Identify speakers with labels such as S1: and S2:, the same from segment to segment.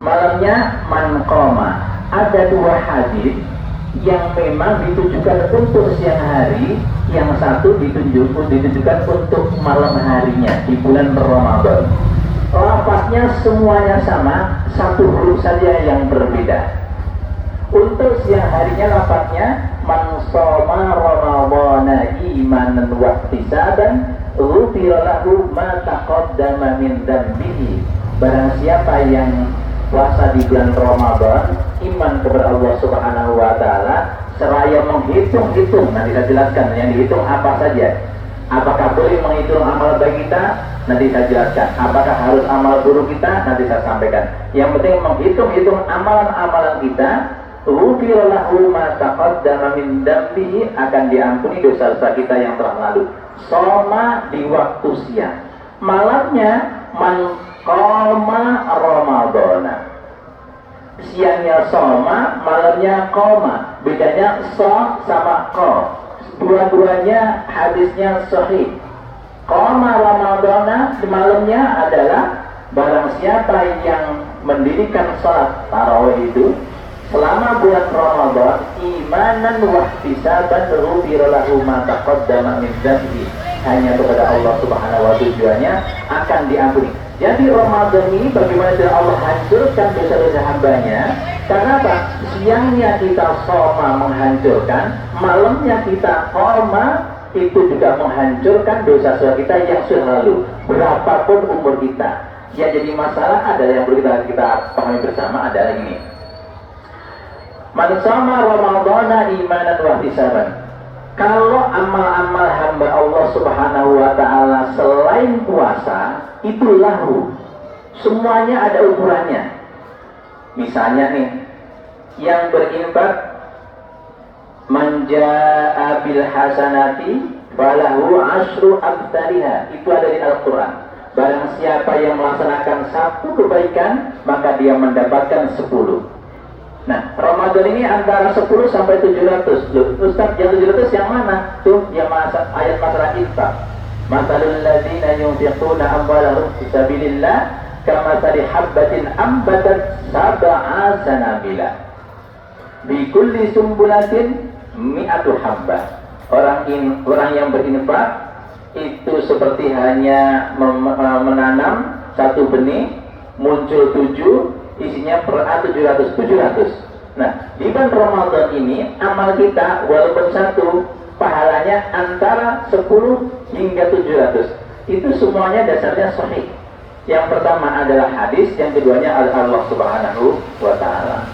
S1: Malamnya man qoma. Ada dua hadis yang memang ditujukan untuk siang hari, yang satu ditujukan untuk malam harinya di bulan Ramadan. Lafaznya semuanya sama, satu huruf saja yang berbeda. Untuk siang harinya lafaznya man shoma ramadhana imanan wa ihtisaban ghufira lahu ma taqaddama min dzambihi. Barang siapa yang puasa di bulan Ramadan iman kepada Allah Subhanahu wa taala seraya menghitung-hitung, nanti saya jelaskan yang dihitung apa saja. Apakah boleh menghitung amal baik kita? Nanti saya jelaskan. Apakah harus amal buruk kita? Nanti saya sampaikan. Yang penting menghitung-hitung amalan-amalan kita. Ghufira lahu ma taqaddama min dzambihi, akan diampuni dosa-dosa kita yang telah lalu. Shoma di waktu siang. Malamnya man qoma ramadhana. Siangnya shoma, malamnya qoma. Bedanya so sama qa. Dua-duanya hadisnya sahih. Qoma ramadhana, di malamnya adalah barang siapa yang mendirikan salat tarawih itu selama bulan Ramadan imanan wa ihtisaban ghufira lahu ma taqaddama min dzambi, hanya kepada Allah Subhanahu wa tujuannya akan diampuni. Jadi Ramadan ini bagaimana cara Allah hancurkan dosa-dosa hambanya? Karena apa? Siangnya kita shoma menghancurkan, malamnya kita qoma itu juga menghancurkan dosa-dosa kita yang sudah lalu, berapapun umur kita. Yang jadi masalah adalah yang perlu kita pahami bersama adalah ini. Man shoma ramadhana imanan wa ihtisaban. Kalau amal-amal hamba Allah Subhanahu wa taala selain puasa itu lahu, semuanya ada ukurannya. Misalnya nih, yang berinfak manja bil hasanati falahu asyru amsalha, itu ada di Al-Quran. Barang siapa yang melaksanakan satu kebaikan maka dia mendapatkan 10. Nah, Ramadan ini antara 10 sampai 700. Loh, Ustaz, yang 700 yang mana? Tuh, yang ayat masalah infak. Masalul ladzina yunfiquna amwalahum fi sabilillah kamathali habbatin ambatat sab'a sanabila bi kulli sumbulatin mi'atu habbah. Orang yang berinfak itu seperti hanya menanam satu benih, muncul 7, isinya per 700. Nah, di bulan Ramadan ini amal kita walaupun satu, pahalanya antara 10 hingga 700. Itu semuanya dasarnya sahih. Yang pertama adalah hadis, yang keduanya adalah Allah Subhanahu wa taala.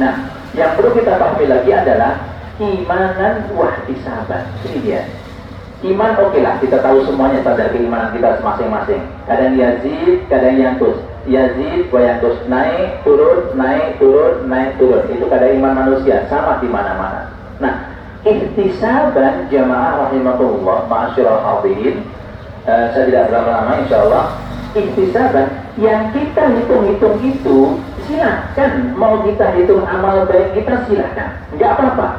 S1: Nah, yang perlu kita pahami lagi adalah imanan wa ihtisaban. Ini dia. Iman oke lah, kita tahu semuanya standar keimanan kita masing-masing. Kadang yazid, kadang yanqus. Yazid wa yanqus, naik turun, naik turun, naik turun. Itu kadang iman manusia, sama di mana-mana. Nah, ihtisaban jamaah rahimahullah, ma'asyiral hadirin, saya tidak berlama-lama insyaallah. Ihtisaban yang kita hitung-hitung itu silahkan, mau kita hitung amal baik kita silahkan, enggak apa-apa.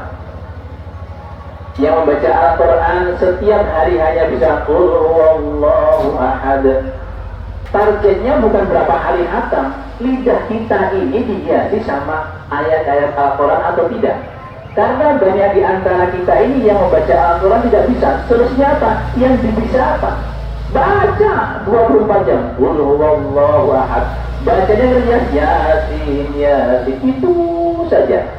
S1: Yang membaca Al-Quran setiap hari hanya bisa qul huwallahu ahad. Targetnya bukan berapa kali khatam. Lidah kita ini dihiasi sama ayat-ayat Al-Quran atau tidak. Karena banyak di antara kita ini yang membaca Al-Quran tidak bisa. Seterusnya apa? Yang bisa apa? Baca 24 jam. Qul huwallahu ahad. Bacanya kerja Yasin, Yasin. Itu saja.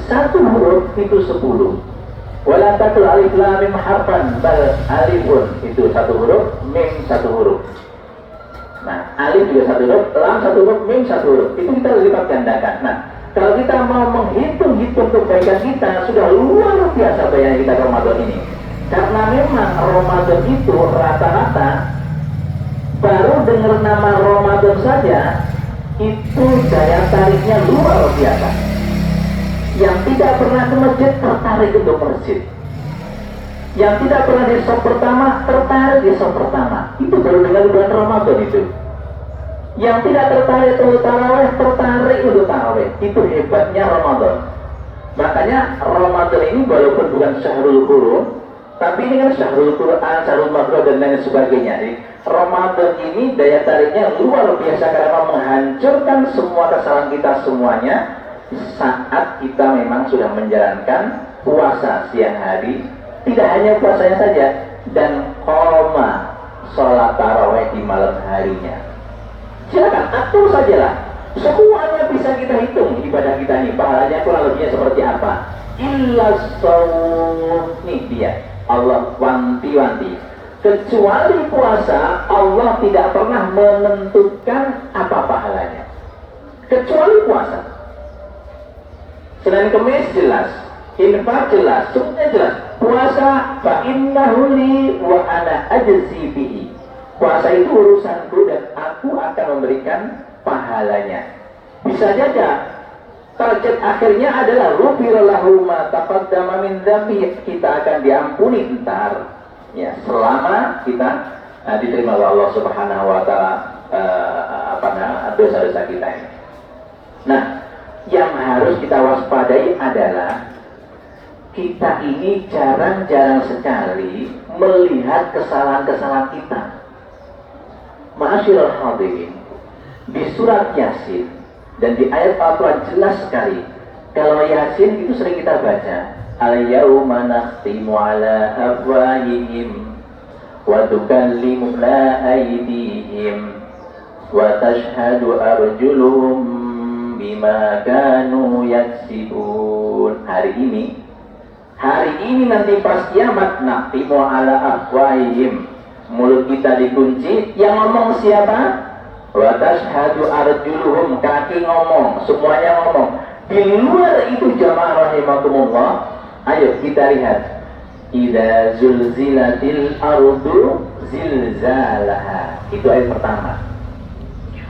S1: Satu huruf itu 10. Wala taqul alif lam mim harfan bal alifun, itu satu huruf, mim satu huruf. Nah, alif juga satu huruf, lam satu huruf, mim satu huruf. Itu kita lipat gandakan. Nah, kalau kita mau menghitung-hitung kebaikan kita, sudah luar biasa banyak kita Ramadan ini. Karena memang Ramadan itu rata-rata baru dengar nama Ramadan saja itu daya tariknya luar biasa. Yang tidak pernah ke masjid tertarik untuk masjid. Yang tidak pernah di shop pertama tertarik di shop pertama. Itu baru dengan bulan Ramadan itu. Yang tidak tertarik untuk tarawih tertarik untuk tarawih. Itu hebatnya Ramadan. Makanya Ramadan ini walaupun bukan syahrul qurum, Tapi ini kan syahrul Quran, syahrul Maghrib dan lain sebagainya. Jadi, Ramadan ini daya tariknya luar biasa karena menghancurkan semua kesalahan kita semuanya saat kita memang sudah menjalankan puasa siang hari. Tidak hanya puasanya saja, dan qoma sholat tarawih di malam harinya. Silakan atur sajalah. Semuanya bisa kita hitung ibadah kita ini, pahalanya kurang lebihnya seperti apa. Illa shaum, nih dia. Allah wanti-wanti. Kecuali puasa, Allah tidak pernah menentukan apa pahalanya. Kecuali puasa. Senin Kemis jelas, infak jelas, semuanya jelas. Puasa fa innahu li wa ana ajzi bihi. Puasa itu urusanku dan aku akan memberikan pahalanya. Bisa saja target akhirnya adalah ghufira lahu ma taqaddama min dzambi, kita akan diampuni ntar ya selama kita diterima oleh Allah Subhanahu wa taala dosa-dosa kita ini. Nah, yang harus kita waspadai adalah kita ini jarang-jarang sekali melihat kesalahan-kesalahan kita. Ma'asyiral hadirin, di surat Yasin dan di ayat Al-Quran jelas sekali. Kalau Yasin itu sering kita baca, al-yawma nakhtimu ala afwahihim wa tukallimuna aydihim wa tashhadu arjuluhum bima kanu yaksibun. Hari ini nanti pas kiamat, nakhtimu ala afwahihim, mulut kita dikunci. Yang ngomong siapa? Wa tashhadu arjuluhum, kaki ngomong, semuanya ngomong. Di luar itu jamaah rahimakumullah, ayo kita lihat. Idza zulzilatil ardu zilzalaha, itu ayat pertama.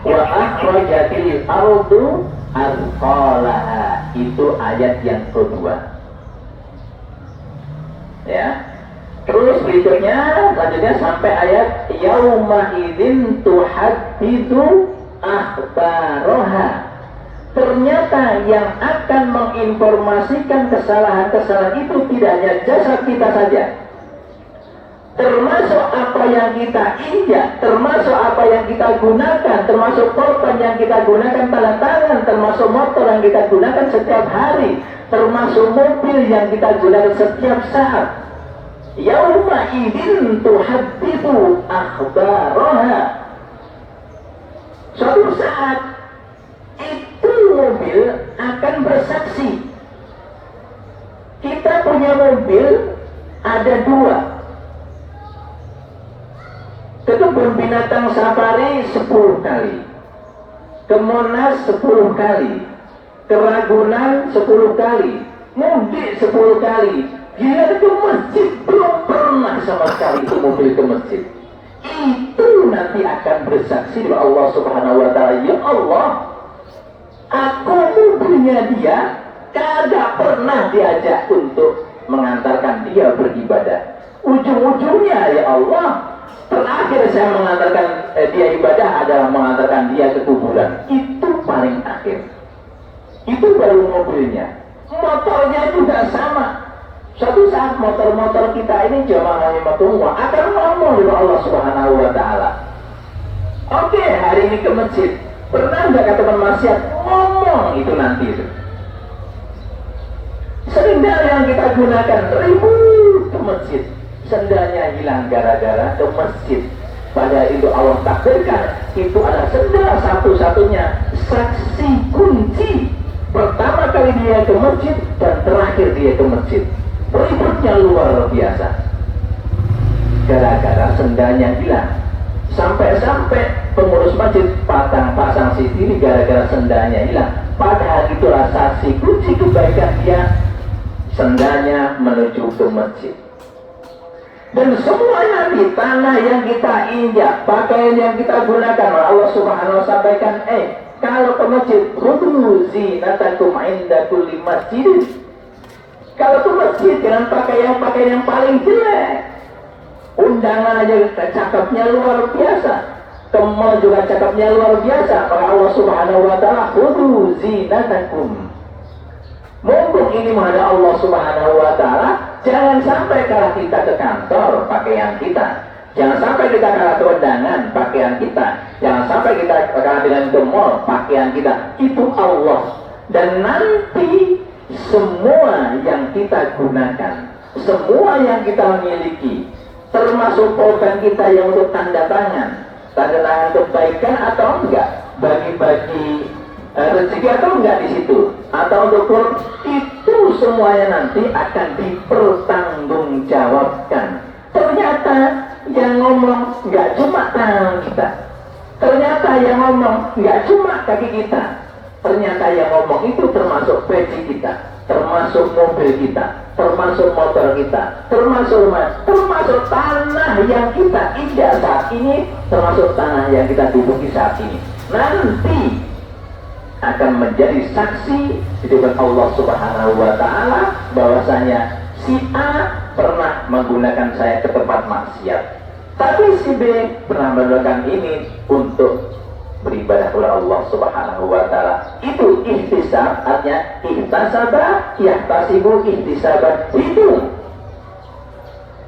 S1: Wa akhrajatil ardu athqalaha, itu ayat yang kedua. Ya. Terus berikutnya, selanjutnya sampai ayat yauma idzin tuhadditsu akhbaraha. Ternyata yang akan menginformasikan kesalahan-kesalahan itu tidak hanya jasad kita saja, termasuk apa yang kita injak, termasuk apa yang kita gunakan, termasuk korban yang kita gunakan, tanda tangan, termasuk motor yang kita gunakan setiap hari, termasuk mobil yang kita gunakan setiap saat. Yauma idzin tuhadditsu akhbaraha. Suatu saat itu mobil akan bersaksi. Kita punya mobil ada 2. Ke kebun binatang safari 10 kali, ke Monas 10 kali, ke Ragunan 10 kali, mudik 10 kali. Dia ke masjid belum pernah sama sekali itu mobil ke masjid. Itu nanti akan bersaksi kepada Allah Subhanahu wa taala, ya Allah, aku mobilnya dia kagak pernah diajak untuk mengantarkan dia beribadah. Ujung-ujungnya ya Allah, terakhir saya mengantarkan dia ibadah adalah mengantarkan dia ke kuburan. Itu paling akhir. Itu baru mobilnya. Motornya juga sama. Suatu saat motor-motor kita ini jamaah rahimakumullah akan ngomong dengan Allah Subhanahu wa taala. Oke, hari ini ke masjid. Pernah nggak kata teman maksiat ngomong itu nanti itu? Sendal yang kita gunakan ribut ke masjid, sendalnya hilang gara-gara ke masjid. Padahal itu Allah takdirkan itu adalah sendal satu-satunya saksi kunci pertama kali dia ke masjid dan terakhir dia ke masjid. Ributnya luar biasa gara-gara sendalnya hilang. Sampai-sampai pengurus masjid pasang CCTV gara-gara sendalnya hilang. Padahal itulah saksi kunci kebaikan dia, sendalnya menuju ke masjid. Dan semuanya di tanah yang kita injak, pakaian yang kita gunakan, Allah Subhanahu wa taala sampaikan, kalau ke masjid, khudhu zinatakum inda kulli masjidin. Kalau ke masjid dengan pakaian yang paling jelek, undangan aja cakepnya luar biasa, ke mall juga cakepnya luar biasa, maka Allah Subhanahu wa taala khudhu zinatakum. Mumpung ini menghadap Allah Subhanahu wa taala, Jangan sampai kalau kita ke kantor pakaian kita, jangan sampai kita kalau ke undangan pakaian kita, jangan sampai kita kalau dengan ke mall pakaian kita. Itu Allah. Dan nanti semua yang kita gunakan, semua yang kita miliki, termasuk pulpen kita yang untuk tanda tangan kebaikan atau enggak, bagi-bagi rezeki atau enggak di situ, atau untuk itu semuanya nanti akan dipertanggungjawabkan. Ternyata yang ngomong enggak cuma tangan kita, ternyata yang ngomong enggak cuma kaki kita, ternyata yang ngomong itu termasuk peci kita, termasuk mobil kita, termasuk motor kita, termasuk tanah yang kita injak saat ini, termasuk tanah yang kita duduki saat ini. Nanti akan menjadi saksi di depan Allah Subhanahu wa Ta'ala bahwasanya si A pernah menggunakan saya ke tempat maksiat, tapi si B pernah melakukan ini untuk beribadah kepada Allah Subhanahu wa Ta'ala. Itu ihtisab, artinya ihtasaba yahtasibu ihtisaban.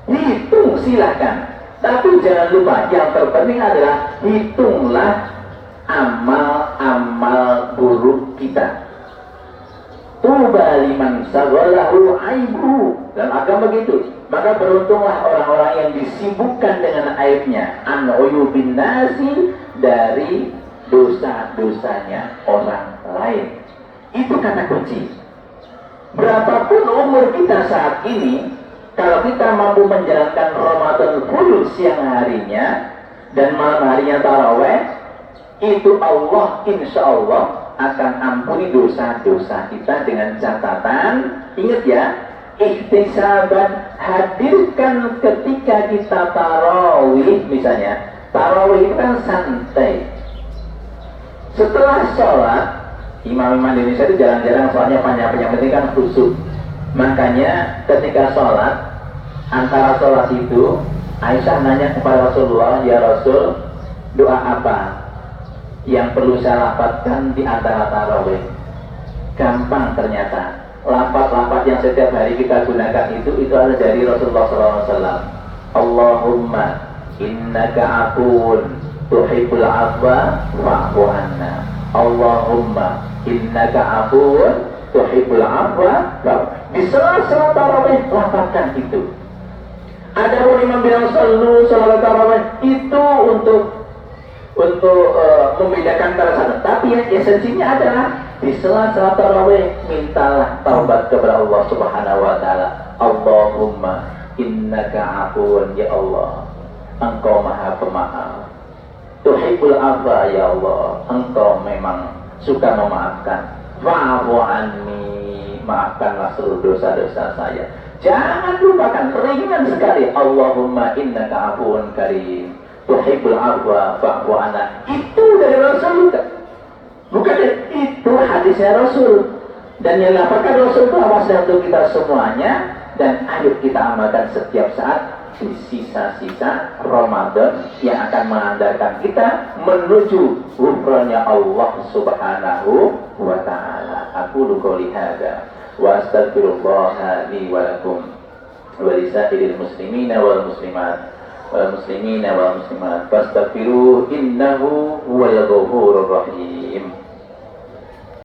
S1: Hitung silahkan, tapi jangan lupa yang terpenting adalah hitunglah amal-amal buruk kita. Tuba liman saghalahu aibu, dalam agama begitu. Maka beruntunglah orang-orang yang disibukkan dengan aibnya, an uyubin nasi, dari dosa-dosanya orang lain. Itu kata kunci. Berapapun umur kita saat ini, kalau kita mampu menjalankan Ramadan full siang harinya dan malam harinya taraweh, itu Allah insya Allah akan ampuni dosa-dosa kita dengan catatan. Ingat ya, ihtisaban, hadirkan ketika kita tarawih misalnya. Tarawih itu kan santai. Setelah sholat, imam-imam di Indonesia itu jarang-jarang sholatnya panjang-panjang, yang penting kan khusyuk. Makanya ketika sholat, antara sholat itu Aisyah nanya kepada Rasulullah, ya Rasul, doa apa yang perlu saya lafadzkan di antara tarawih? Gampang ternyata. Lafaz-lafaz yang setiap hari kita gunakan itu ada dari Rasulullah SAW. Allahumma innaka afun tuhibbul afwa fa'fu anna. Allahumma innaka afun tuhibbul afwa. Di sela-sela tarawih lafazkan itu. Ada imam bilang sallu salat tarawih itu untuk membedakan antara sana. Tapi yang esensinya adalah di sela-sela tarawih mintalah taubat kepada Allah Subhanahu wa Ta'ala. Allahumma innaka afun, ya Allah, Engkau Maha Pemaaf. Tuhibbul afwa, ya Allah, Engkau memang suka memaafkan. Fa'fu anni, maafkanlah seluruh dosa-dosa saya. Jangan lupakan, ringan sekali. Allahumma innaka afun karim tuhibbul afwa fa'fu anna. Itu dari Rasul, bukan itu hadisnya Rasul. Dan yang dapatkan Rasul itu awas untuk kita semuanya. Dan ayo kita amalkan setiap saat di sisa-sisa Ramadan yang akan mengantarkan kita menuju ghufrannya Allah Subhanahu wa Ta'ala. Aku qouli hadza wa astaghfirullah li wa lakum wa lisairil muslimina wal muslimat wal muslimina wal muslimat fastaghfiruhu innahu huwal ghafurur rahim.